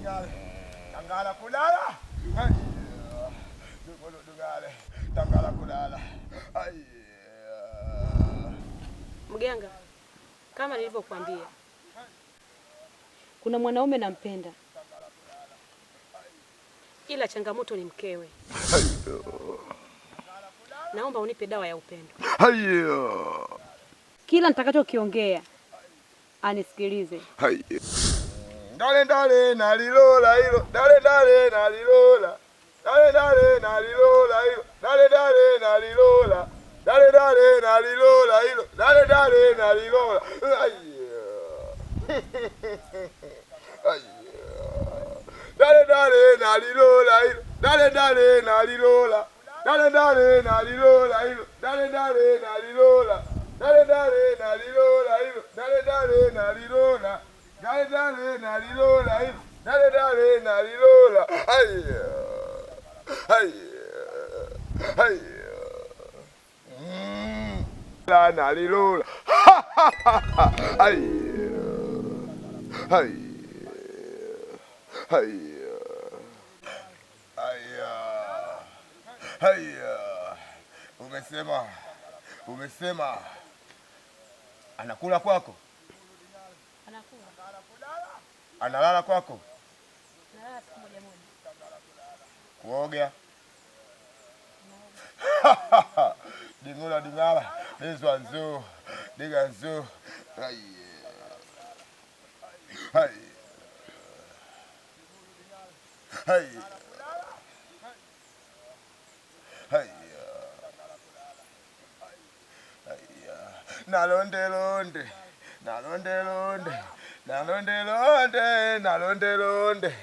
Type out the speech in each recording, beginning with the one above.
dingale. Tangala kulala. Dumulu dingale. Tangala kulala. Mganga, kama nilivyokuambia, kuna mwanaume nampenda, ila changamoto ni mkewe. Naomba unipe dawa ya upendo. Kila nitakachokiongea anisikilize. Dale dale nalilola hilo. Dale dale nalilola. Dale dale nalilola hilo. Dale dale nalilola. Dale dale nalilola hilo. Dale dale nalilola. Dale dale nalilola hilo. Dale dale nalilola. Dale dale nalilola hilo. Dale dale nalilola. Dale dale nalilola hilo. Dale dale nalilola. Dale dale nalilola hilo. Dale dale nalilola. La nalilola. Umesema anakula kwako? Anakula. Analala kwako? Analala siku moja moja. Kuoga? Dingula dingala, dizwa nzu, diga nzu. Nalonde londe, nalonde londe, nalonde londe, nalonde londe,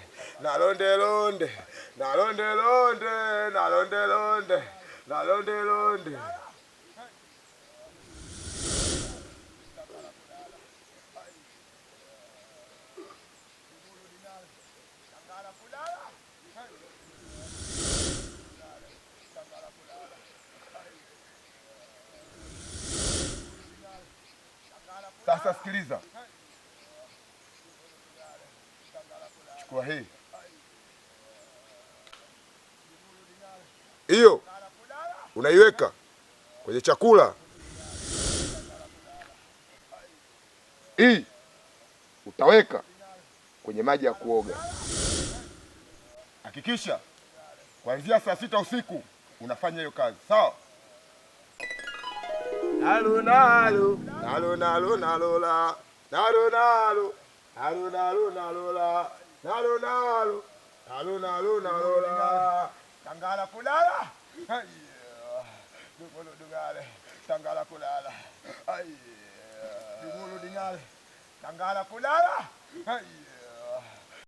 nalonde londe, nalonde londe, nalonde londe, nalonde londe. Sasa sikiliza. Chukua hii. Hiyo unaiweka kwenye chakula. Hii utaweka kwenye maji ya kuoga. Hakikisha kuanzia saa 6 usiku unafanya hiyo kazi, sawa? Nalu nalu nalu nalu nalola nalu nalu nalu nalu nalola nalu nalu nalu nalu nalola. Tangala kulala. Dumulu dingale. Tangala kulala. Dumulu dingale. Tangala kulala.